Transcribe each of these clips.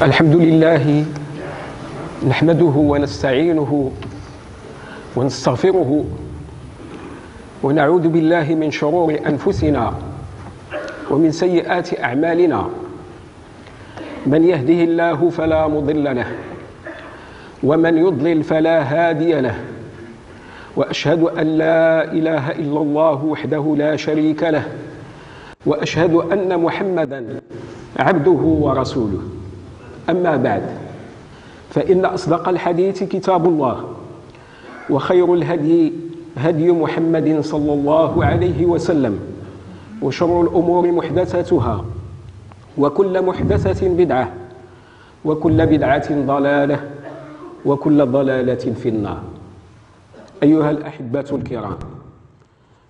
الحمد لله نحمده ونستعينه ونستغفره ونعوذ بالله من شرور أنفسنا ومن سيئات أعمالنا. من يهده الله فلا مضل له ومن يضلل فلا هادي له، وأشهد أن لا إله إلا الله وحده لا شريك له، وأشهد أن محمدًا عبده ورسوله. أما بعد، فإن أصدق الحديث كتاب الله، وخير الهدي هدي محمد صلى الله عليه وسلم، وشر الأمور محدثاتها، وكل محدثة بدعة، وكل بدعة ضلالة، وكل ضلالة في النار. أيها الأحبة الكرام،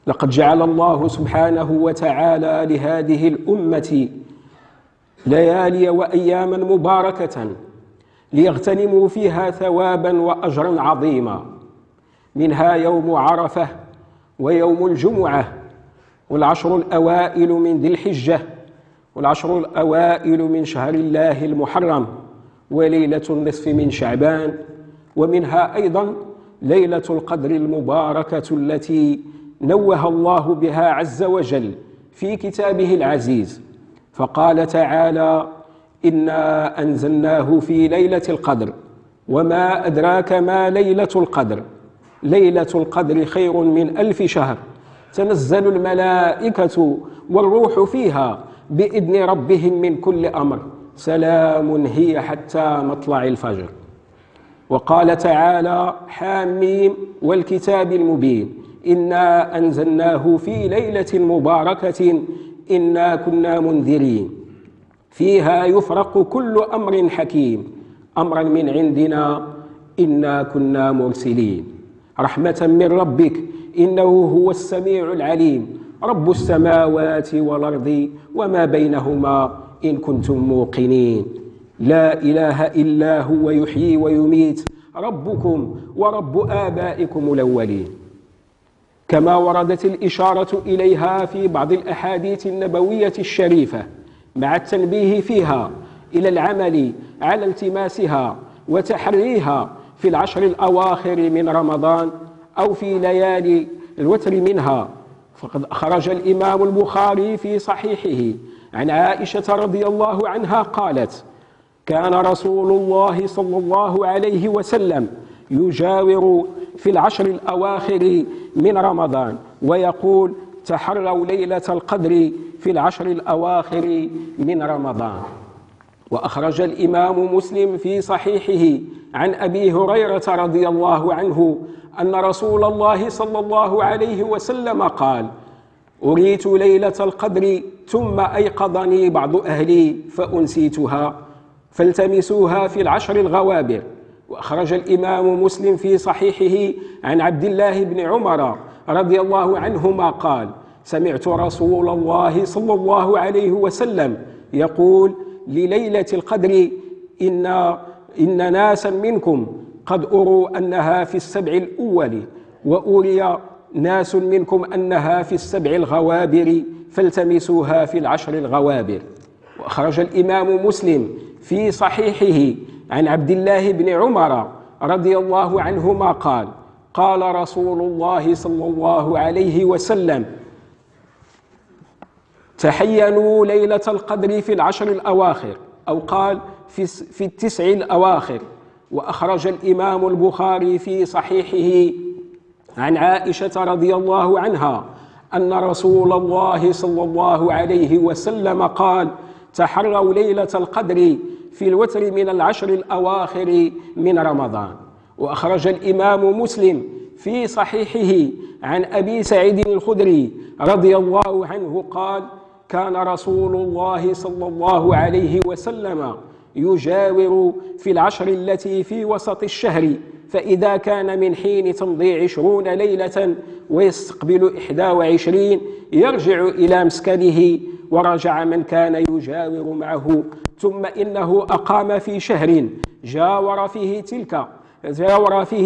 لقد جعل الله سبحانه وتعالى لهذه الأمة ليالي وأياما مباركة ليغتنموا فيها ثوابا وأجرا عظيما، منها يوم عرفة ويوم الجمعة والعشر الأوائل من ذي الحجة والعشر الأوائل من شهر الله المحرم وليلة النصف من شعبان، ومنها أيضا ليلة القدر المباركة التي نوه الله بها عز وجل في كتابه العزيز، فقال تعالى: إنا أنزلناه في ليلة القدر وما أدراك ما ليلة القدر، ليلة القدر خير من 1000 شهر، تنزل الملائكة والروح فيها بإذن ربهم من كل أمر، سلام هي حتى مطلع الفجر. وقال تعالى: حاميم والكتاب المبين، إنا أنزلناه في ليلة مباركة إنا كنا منذرين فيها يفرق كل أمر حكيم، أمرا من عندنا إنا كنا مرسلين، رحمة من ربك إنه هو السميع العليم، رب السماوات والأرض وما بينهما إن كنتم موقنين، لا إله إلا هو يحيي ويميت، ربكم ورب آبائكم الأولين. كما وردت الإشارة إليها في بعض الأحاديث النبوية الشريفة، مع التنبيه فيها إلى العمل على التماسها وتحريها في العشر الأواخر من رمضان أو في ليالي الوتر منها. فقد أخرج الإمام البخاري في صحيحه عن عائشة رضي الله عنها قالت: كان رسول الله صلى الله عليه وسلم يجاور في العشر الأواخر من رمضان ويقول: تحروا ليلة القدر في العشر الأواخر من رمضان. وأخرج الإمام مسلم في صحيحه عن أبي هريرة رضي الله عنه أن رسول الله صلى الله عليه وسلم قال: أريت ليلة القدر ثم أيقظني بعض أهلي فأنسيتها فالتمسوها في العشر الغوابر. وأخرج الإمام مسلم في صحيحه عن عبد الله بن عمر رضي الله عنهما قال: سمعت رسول الله صلى الله عليه وسلم يقول: لليلة القدر إن ناسا منكم قد أروا أنها في السبع الأول، وأري ناس منكم أنها في السبع الغوابر، فالتمسوها في العشر الغوابر. وأخرج الإمام مسلم في صحيحه عن عبد الله بن عمر رضي الله عنهما قال: قال رسول الله صلى الله عليه وسلم: تحينوا ليلة القدر في العشر الأواخر، أو قال في التسع الأواخر. وأخرج الإمام البخاري في صحيحه عن عائشة رضي الله عنها أن رسول الله صلى الله عليه وسلم قال: تحروا ليلة القدر في الوتر من العشر الأواخر من رمضان. وأخرج الإمام مسلم في صحيحه عن أبي سعيد الخدري رضي الله عنه قال: كان رسول الله صلى الله عليه وسلم يجاور في العشر التي في وسط الشهر، فإذا كان من حين تمضي 20 ليلة ويستقبل 21 يرجع إلى مسكنه، ورجع من كان يجاور معه، ثم إنه أقام في شهر جاور فيه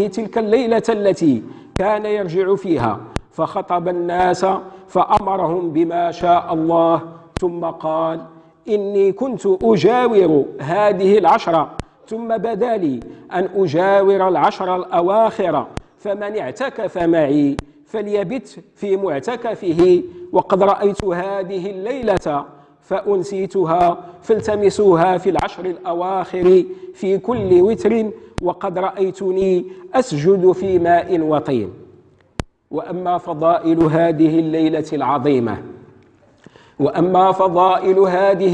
تلك الليلة التي كان يرجع فيها، فخطب الناس فأمرهم بما شاء الله، ثم قال: إني كنت أجاور هذه العشرة ثم بدا لي أن أجاور العشر الأواخر، فمن اعتكف معي فليبت في معتكفه، وقد رأيت هذه الليلة فأنسيتها فالتمسوها في العشر الأواخر في كل وتر، وقد رأيتني أسجد في ماء وطين. وأما فضائل هذه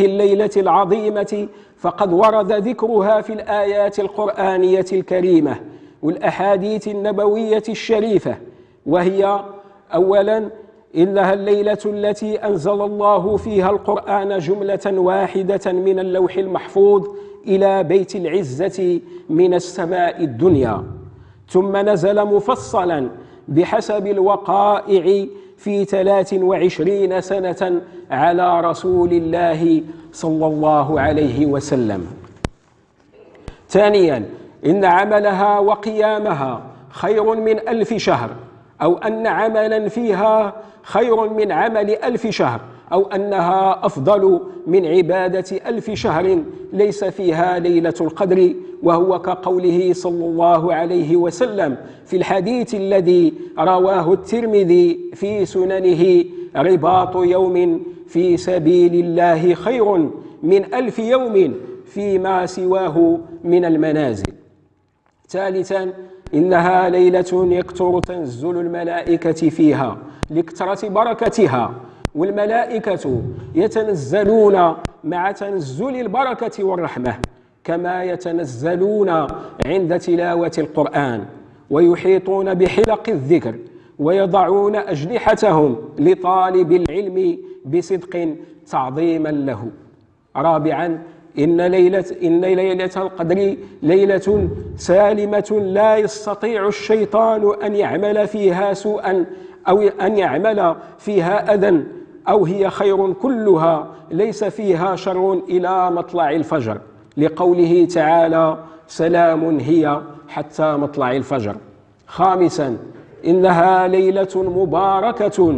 الليلة العظيمة فقد ورد ذكرها في الآيات القرآنية الكريمة والأحاديث النبوية الشريفة، وهي أولا إنها الليلة التي أنزل الله فيها القرآن جملة واحدة من اللوح المحفوظ إلى بيت العزة من السماء الدنيا، ثم نزل مفصلا بحسب الوقائع في 23 سنة على رسول الله صلى الله عليه وسلم. ثانيا إن عملها وقيامها خير من 1000 شهر، أو أن عملا فيها خير من عمل 1000 شهر، أو أنها أفضل من عبادة 1000 شهر ليس فيها ليلة القدر، وهو كقوله صلى الله عليه وسلم في الحديث الذي رواه الترمذي في سننه: رباط يوم في سبيل الله خير من 1000 يوم فيما سواه من المنازل. ثالثا إنها ليلة يكثر تنزل الملائكة فيها لكثرة بركتها، والملائكة يتنزلون مع تنزل البركة والرحمة كما يتنزلون عند تلاوة القرآن، ويحيطون بحلق الذكر ويضعون أجنحتهم لطالب العلم بصدق تعظيما له. رابعا إن ليلة القدر ليلة سالمة لا يستطيع الشيطان أن يعمل فيها سوءا أو أن يعمل فيها أذى، أو هي خير كلها ليس فيها شر إلى مطلع الفجر، لقوله تعالى: سلام هي حتى مطلع الفجر. خامسا إنها ليلة مباركة،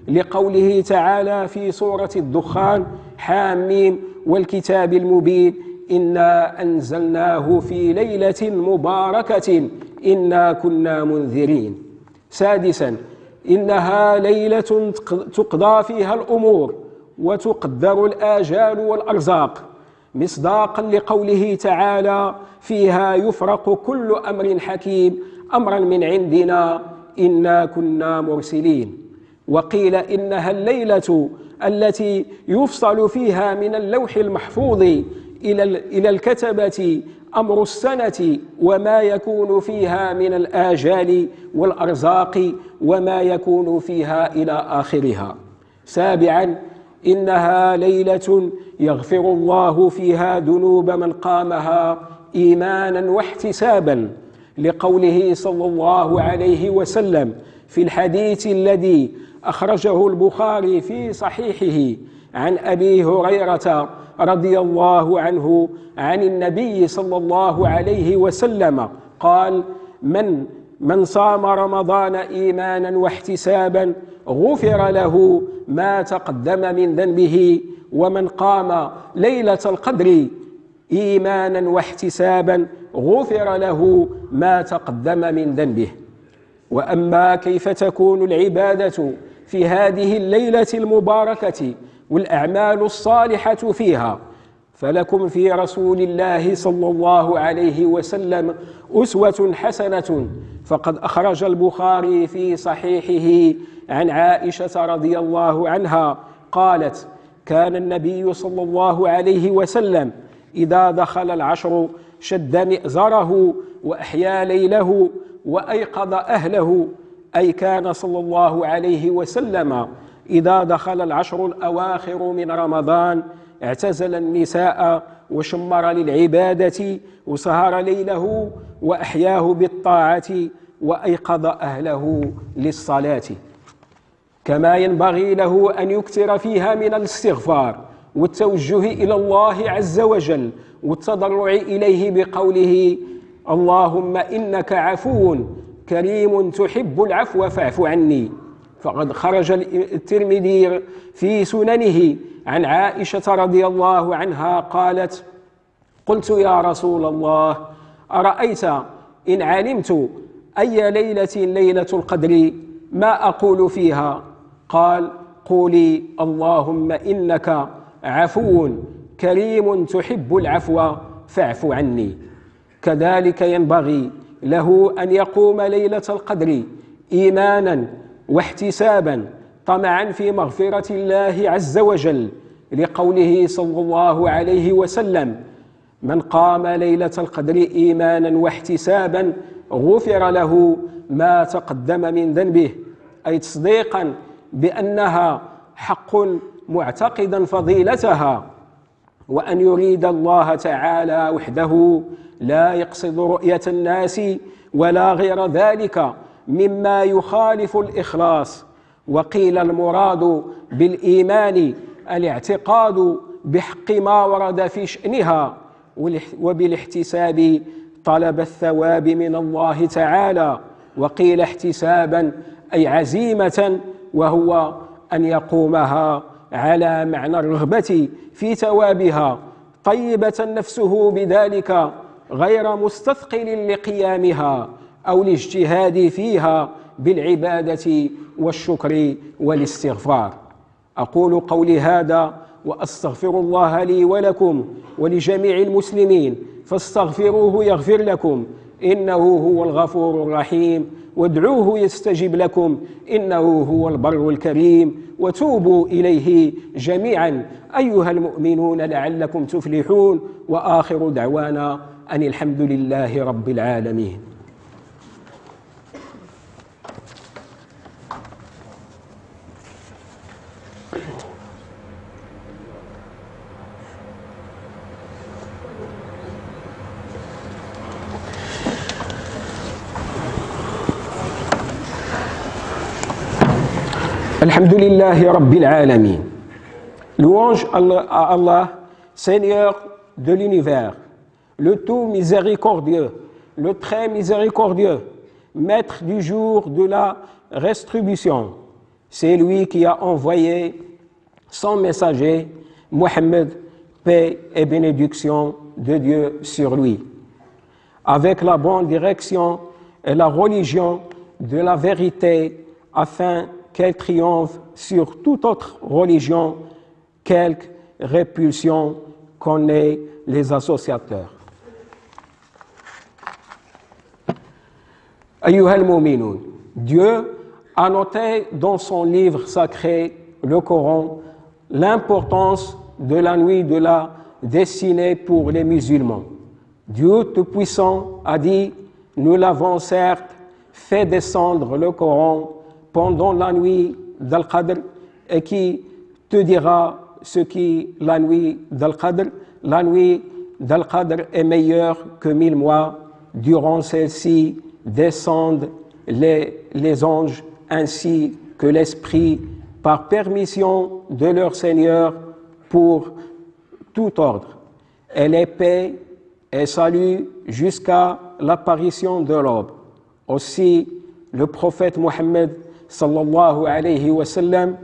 لقوله تعالى في سورة الدخان: حاميم والكتاب المبين إنا أنزلناه في ليلة مباركة إنا كنا منذرين. سادسا إنها ليلة تقضى فيها الأمور وتقدر الآجال والأرزاق، مصداقا لقوله تعالى: فيها يفرق كل أمر حكيم أمرا من عندنا إنا كنا مرسلين. وقيل إنها الليلة التي يفصل فيها من اللوح المحفوظ إلى الكتبة أمر السنة وما يكون فيها من الآجال والأرزاق وما يكون فيها إلى آخرها. سابعا إنها ليلة يغفر الله فيها ذنوب من قامها إيمانا واحتسابا، لقوله صلى الله عليه وسلم في الحديث الذي أخرجه البخاري في صحيحه عن أبي هريرة رضي الله عنه عن النبي صلى الله عليه وسلم قال: من صام رمضان إيمانا واحتسابا غفر له ما تقدم من ذنبه، ومن قام ليلة القدر إيمانا واحتسابا غفر له ما تقدم من ذنبه. وأما كيف تكون العبادة في هذه الليلة المباركة والأعمال الصالحة فيها، فلكم في رسول الله صلى الله عليه وسلم أسوة حسنة، فقد أخرج البخاري في صحيحه عن عائشة رضي الله عنها قالت: كان النبي صلى الله عليه وسلم إذا دخل العشر شد مئزره وأحيا ليله وأيقظ أهله، أي كان صلى الله عليه وسلم إذا دخل العشر الأواخر من رمضان اعتزل النساء وشمر للعبادة وسهر ليله وأحياه بالطاعة وأيقظ أهله للصلاة. كما ينبغي له أن يكثر فيها من الاستغفار والتوجه إلى الله عز وجل والتضرع إليه بقوله: اللهم إنك عفو كريم تحب العفو فاعف عني. فقد خرج الترمذي في سننه عن عائشة رضي الله عنها قالت: قلت يا رسول الله أرأيت إن علمت أي ليلة ليلة القدر ما أقول فيها؟ قال: قولي اللهم إنك عفو كريم تحب العفو فاعف عني. كذلك ينبغي له أن يقوم ليلة القدر إيمانا واحتسابا طمعا في مغفرة الله عز وجل، لقوله صلى الله عليه وسلم: من قام ليلة القدر إيمانا واحتسابا غفر له ما تقدم من ذنبه، أي تصديقا بأنها حق معتقدا فضيلتها، وأن يريد الله تعالى وحده لا يقصد رؤية الناس ولا غير ذلك مما يخالف الإخلاص. وقيل المراد بالإيمان الاعتقاد بحق ما ورد في شأنها، وبالاحتساب طلب الثواب من الله تعالى. وقيل احتسابا أي عزيمة، وهو أن يقومها على معنى الرغبة في ثوابها، طيبة نفسه بذلك غير مستثقل لقيامها أو الاجتهاد فيها بالعبادة والشكر والاستغفار. أقول قولي هذا وأستغفر الله لي ولكم ولجميع المسلمين، فاستغفروه يغفر لكم، إنه هو الغفور الرحيم، وادعوه يستجب لكم، إنه هو البر الكريم، وتوبوا إليه جميعا أيها المؤمنون لعلكم تفلحون. وآخر دعوانا أن الحمد لله رب العالمين. الحمد لله رب العالمين. Louange à Allah, Seigneur de l'univers, le tout miséricordieux, le très miséricordieux, maître du jour de la restribution. C'est lui qui a envoyé son messager, Mohammed, paix et bénédiction de Dieu sur lui, avec la bonne direction et la religion de la vérité, afin qu'elle triomphe sur toute autre religion, quelque répulsion qu'en aient les associateurs. Ayyuha al-mu'minun, Dieu a noté dans son livre sacré, le Coran, l'importance de la nuit de la destinée pour les musulmans. Dieu Tout-Puissant a dit: nous l'avons certes fait descendre le Coran pendant la nuit d'Al-Qadr, et qui te dira ce qui la nuit d'Al-Qadr. La nuit d'Al-Qadr est meilleure que 1000 mois. Durant celle-ci descendent les anges ainsi que l'Esprit par permission de leur Seigneur pour tout ordre. Et les paix et salut jusqu'à l'apparition de l'aube. Aussi, le prophète Mohammed sallallahu alayhi wa sallam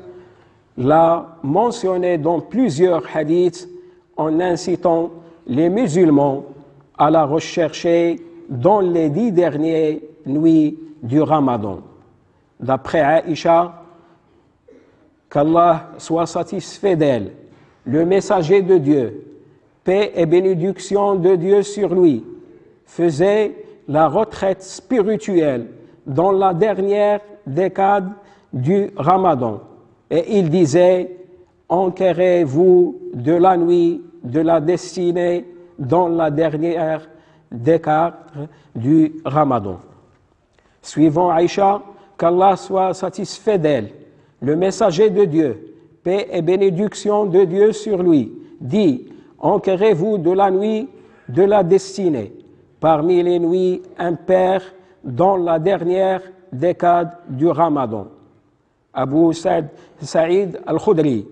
l'a mentionné dans plusieurs hadiths en incitant les musulmans à la rechercher dans les 10 dernières nuits du Ramadan. D'après Aïcha, qu'Allah soit satisfait d'elle, le messager de Dieu, paix et bénédiction de Dieu sur lui, faisait la retraite spirituelle dans la dernière décade du Ramadan, et il disait: enquérez-vous de la nuit de la destinée dans la dernière décade du Ramadan. Suivant Aïcha, qu'Allah soit satisfait d'elle, le messager de Dieu, paix et bénédiction de Dieu sur lui, dit: enquérez-vous de la nuit de la destinée parmi les nuits impaires dans la dernière décade du Ramadan. Abu Saïd al-Khudri,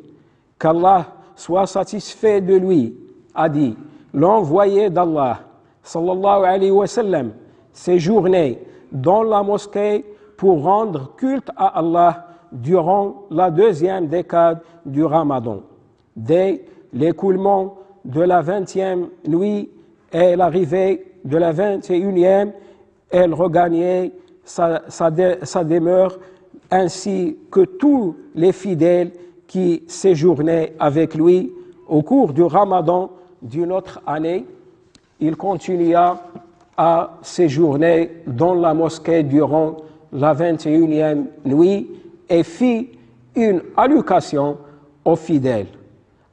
qu'Allah soit satisfait de lui, a dit: l'envoyé d'Allah sallallahu alayhi wa sallam séjournait dans la mosquée pour rendre culte à Allah durant la deuxième décade du Ramadan. Dès l'écoulement de la 20e nuit et l'arrivée de la 21e, elle regagnait sa demeure, ainsi que tous les fidèles qui séjournaient avec lui au cours du Ramadan d'une autre année. Il continua à séjourner dans la mosquée durant la 21e nuit et fit une allocution aux fidèles.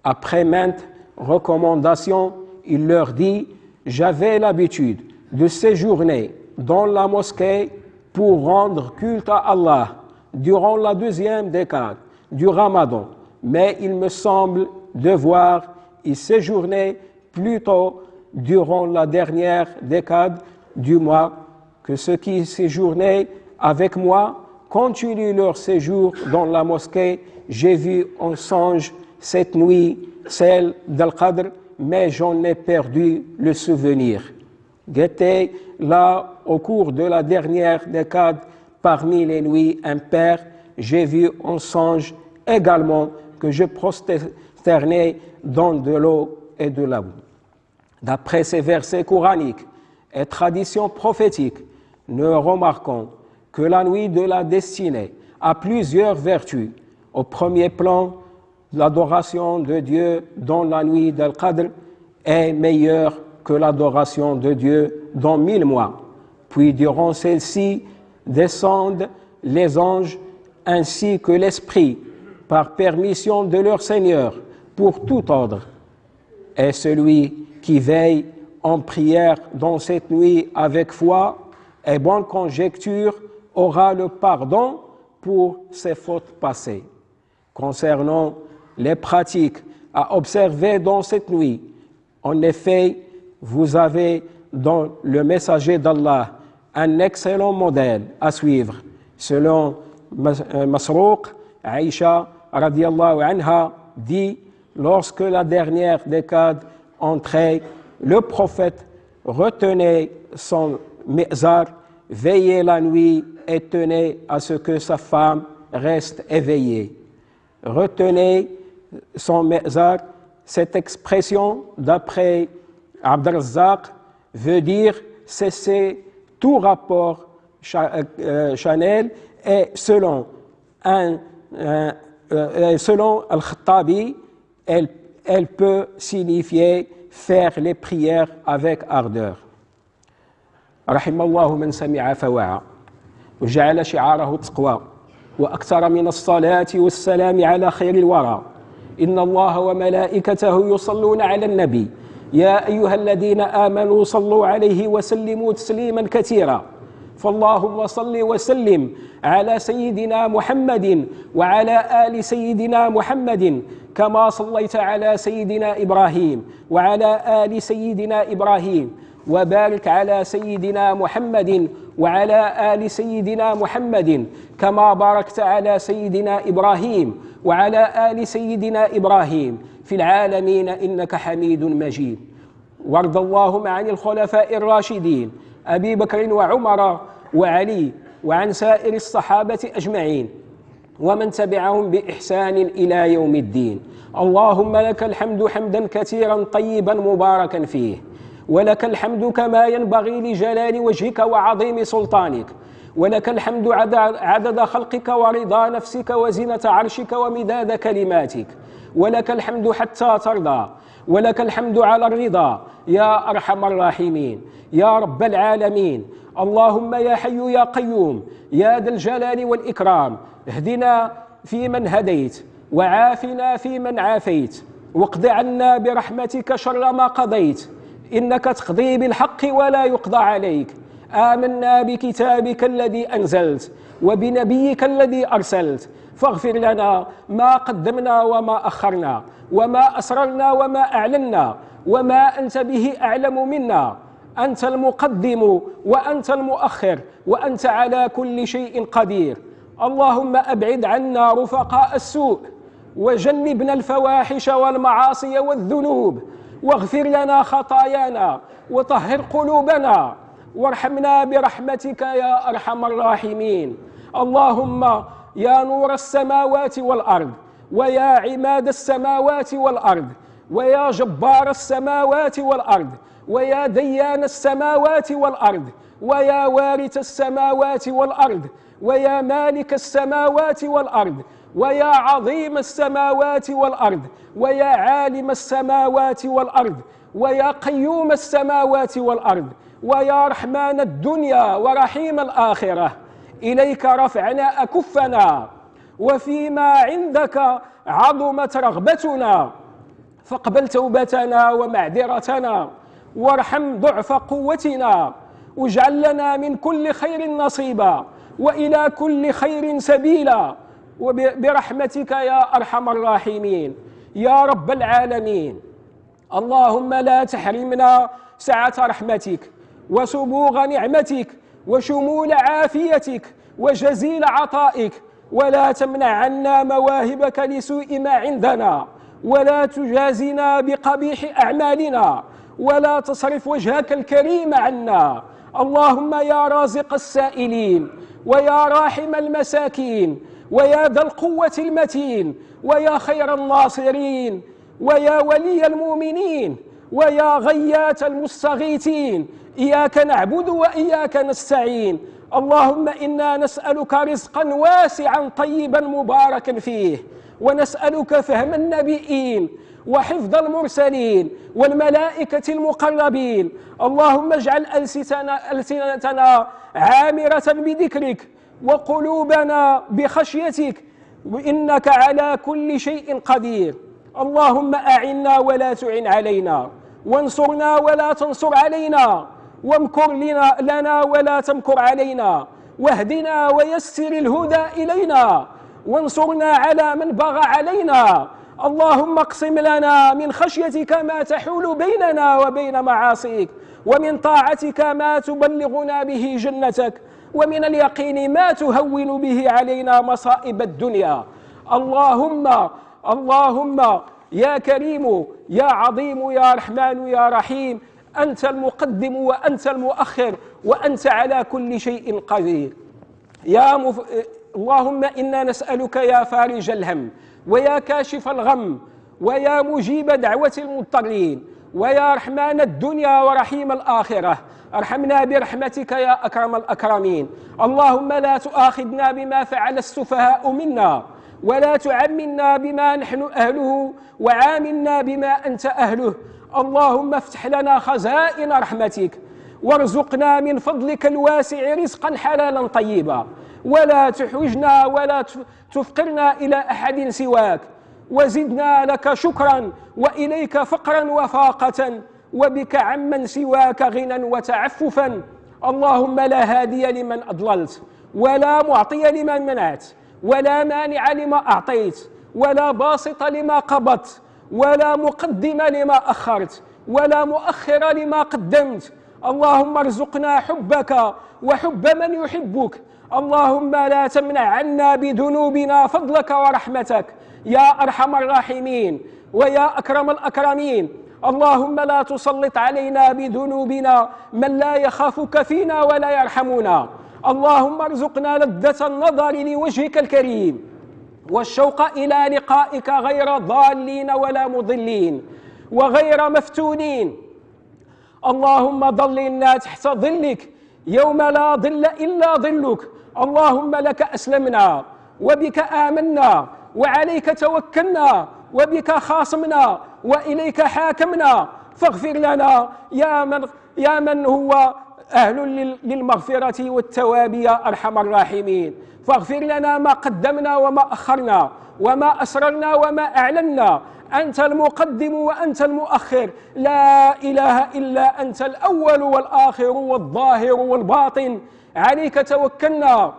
Après maintes recommandations, il leur dit: j'avais l'habitude de séjourner dans la mosquée pour rendre culte à Allah durant la 2e décade du Ramadan, mais il me semble devoir y séjourner plutôt durant la dernière décade du mois, que ceux qui séjournaient avec moi continuent leur séjour dans la mosquée. J'ai vu en songe cette nuit celle d'Al-Qadr, mais j'en ai perdu le souvenir. J'étais là au cours de la dernière décade parmi les nuits impaires. J'ai vu en songe également que je prosternais dans de l'eau et de la boue. D'après ces versets coraniques et traditions prophétiques, nous remarquons que la nuit de la destinée a plusieurs vertus. Au premier plan, l'adoration de Dieu dans la nuit d'Al-Qadr est meilleure que l'adoration de Dieu dans 1000 mois. Puis durant celle-ci descendent les anges ainsi que l'Esprit par permission de leur Seigneur pour tout ordre. Et celui qui veille en prière dans cette nuit avec foi et bonne conjecture aura le pardon pour ses fautes passées. Concernant les pratiques à observer dans cette nuit, en effet, vous avez dans le messager d'Allah un excellent modèle à suivre. Selon Masrouq, Aïcha radiallahu anha dit: lorsque la dernière décade entrait, le prophète retenait son mizar, veillait la nuit et tenait à ce que sa femme reste éveillée. Retenez son mizar, cette expression d'après Abd al-Razzaq veut dire cesser tout rapport charnel, et selon Al-Khattabi, elle peut signifier faire les prières avec ardeur. رحم الله من سمع فوعى وجعل شعاره التقوى وأكثر من الصلاة والسلام على خير الورى. إن الله وملائكته يصلون على النبي يا أيها الذين آمنوا صلوا عليه وسلموا تسليما كثيرا. فاللهم صل وسلم على سيدنا محمد وعلى آل سيدنا محمد كما صليت على سيدنا إبراهيم وعلى آل سيدنا إبراهيم، وبارك على سيدنا محمد وعلى آل سيدنا محمد كما باركت على سيدنا إبراهيم وعلى آل سيدنا إبراهيم في العالمين إنك حميد مجيد. وارض اللهم عن الخلفاء الراشدين أبي بكر وعمر وعلي وعن سائر الصحابة أجمعين ومن تبعهم بإحسان إلى يوم الدين. اللهم لك الحمد حمدا كثيرا طيبا مباركا فيه، ولك الحمد كما ينبغي لجلال وجهك وعظيم سلطانك، ولك الحمد عدد خلقك ورضا نفسك وزنة عرشك ومداد كلماتك، ولك الحمد حتى ترضى، ولك الحمد على الرضا يا أرحم الراحمين يا رب العالمين. اللهم يا حي يا قيوم يا ذا الجلال والإكرام، اهدنا فيمن هديت وعافنا فيمن عافيت، واقض عنا برحمتك شر ما قضيت، إنك تقضي بالحق ولا يقضى عليك. آمنا بكتابك الذي أنزلت وبنبيك الذي أرسلت، فاغفر لنا ما قدمنا وما أخرنا وما أسررنا وما أعلنا وما أنت به أعلم منا. أنت المقدم وأنت المؤخر وأنت على كل شيء قدير. اللهم أبعد عنا رفقاء السوء وجنبنا الفواحش والمعاصي والذنوب، واغفر لنا خطايانا وطهر قلوبنا وارحمنا برحمتك يا أرحم الراحمين. اللهم يا نور السماوات والأرض ويا عماد السماوات والأرض، ويا جبار السماوات والأرض، ويا ديان السماوات والأرض، ويا وارث السماوات والأرض، ويا مالك السماوات والأرض، ويا عظيم السماوات والأرض، ويا عالم السماوات والأرض، ويا قيوم السماوات والأرض، ويا رحمن الدنيا ورحيم الآخرة، إليك رفعنا أكفنا، وفيما عندك عظمت رغبتنا، فاقبل توبتنا ومعذرتنا، وارحم ضعف قوتنا، واجعل لنا من كل خير نصيبا، وإلى كل خير سبيلا، وبرحمتك يا أرحم الراحمين يا رب العالمين. اللهم لا تحرمنا سعة رحمتك وسبوغ نعمتك وشمول عافيتك وجزيل عطائك، ولا تمنع عنا مواهبك لسوء ما عندنا، ولا تجازنا بقبيح أعمالنا، ولا تصرف وجهك الكريم عنا. اللهم يا رازق السائلين، ويا راحم المساكين، ويا ذا القوة المتين، ويا خير الناصرين، ويا ولي المؤمنين، ويا غياث المستغيثين، إياك نعبد وإياك نستعين. اللهم إنا نسألك رزقا واسعا طيبا مباركا فيه، ونسألك فهم النبيين وحفظ المرسلين والملائكة المقربين. اللهم اجعل ألسنتنا عامرة بذكرك وقلوبنا بخشيتك، وإنك على كل شيء قدير. اللهم أعنا ولا تعن علينا، وانصرنا ولا تنصر علينا، وامكر لنا ولا تمكر علينا، واهدنا ويسر الهدى إلينا، وانصرنا على من بغى علينا. اللهم اقسم لنا من خشيتك ما تحول بيننا وبين معاصيك، ومن طاعتك ما تبلغنا به جنتك، ومن اليقين ما تهون به علينا مصائب الدنيا. اللهم يا كريم يا عظيم يا رحمن يا رحيم، أنت المقدم وأنت المؤخر، وأنت على كل شيء قدير. اللهم إنا نسألك يا فارج الهم، ويا كاشف الغم، ويا مجيب دعوة المضطرين، ويا رحمن الدنيا ورحيم الآخرة، ارحمنا برحمتك يا أكرم الأكرمين. اللهم لا تؤاخذنا بما فعل السفهاء منا، ولا تعملنا بما نحن أهله، وعاملنا بما أنت أهله. اللهم افتح لنا خزائن رحمتك، وارزقنا من فضلك الواسع رزقا حلالا طيبا، ولا تحوجنا ولا تفقرنا إلى أحد سواك، وزدنا لك شكرا وإليك فقرا وفاقة، وبك عمن سواك غنى وتعففا. اللهم لا هادي لمن أضللت، ولا معطي لمن منعت، ولا مانع لما أعطيت، ولا باسط لما قبضت، ولا مقدم لما أخرت، ولا مؤخر لما قدمت. اللهم ارزقنا حبك وحب من يحبك. اللهم لا تمنع عنا بذنوبنا فضلك ورحمتك يا أرحم الراحمين ويا أكرم الأكرمين. اللهم لا تسلط علينا بذنوبنا من لا يخافك فينا ولا يرحمنا. اللهم ارزقنا لذة النظر لوجهك الكريم، والشوق إلى لقائك غير ضالين ولا مضلين وغير مفتونين. اللهم ضللنا تحت ظلك يوم لا ظل إلا ظلك. اللهم لك أسلمنا، وبك آمنا، وعليك توكلنا، وبك خاصمنا، وإليك حاكمنا. فاغفر لنا يا من هو أهل للمغفرة والتواب يا أرحم الراحمين. فاغفر لنا ما قدمنا وما أخرنا، وما أسررنا وما أعلنا. أنت المقدم وأنت المؤخر، لا إله إلا أنت الأول والآخر والظاهر والباطن. عليك توكلنا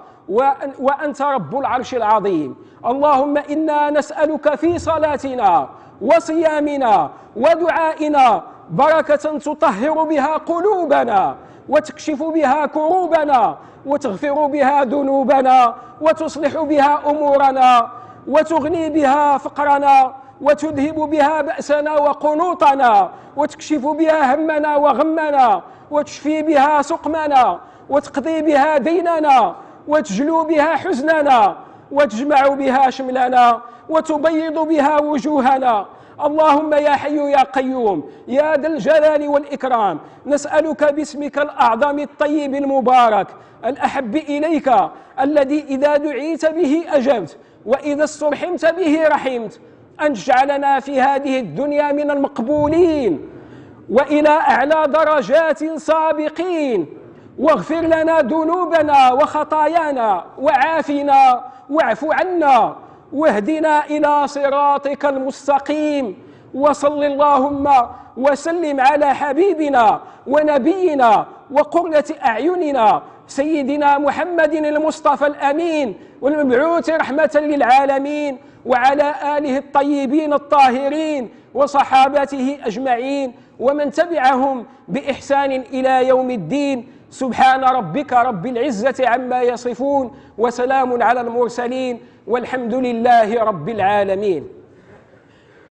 وأنت رب العرش العظيم. اللهم إنا نسألك في صلاتنا وصيامنا ودعائنا بركة تطهر بها قلوبنا، وتكشف بها كروبنا، وتغفر بها ذنوبنا، وتصلح بها أمورنا، وتغني بها فقرنا، وتذهب بها بأسنا وقنوطنا، وتكشف بها همنا وغمنا، وتشفي بها سقمنا، وتقضي بها ديننا، وتجلو بها حزننا. وتجمع بها شملنا وتبيض بها وجوهنا. اللهم يا حي يا قيوم يا ذا الجلال والإكرام، نسألك باسمك الأعظم الطيب المبارك الأحب إليك، الذي إذا دعيت به أجبت وإذا استرحمت به رحمت، أن تجعلنا في هذه الدنيا من المقبولين وإلى أعلى درجات سابقين، واغفر لنا ذنوبنا وخطايانا وعافنا واعف عنا واهدنا إلى صراطك المستقيم. وصل اللهم وسلم على حبيبنا ونبينا وقرة أعيننا سيدنا محمد المصطفى الأمين والمبعوث رحمة للعالمين، وعلى آله الطيبين الطاهرين وصحابته أجمعين ومن تبعهم بإحسان إلى يوم الدين. سبحان ربك رب العزة عما يصفون، وسلام على المرسلين، والحمد لله رب العالمين.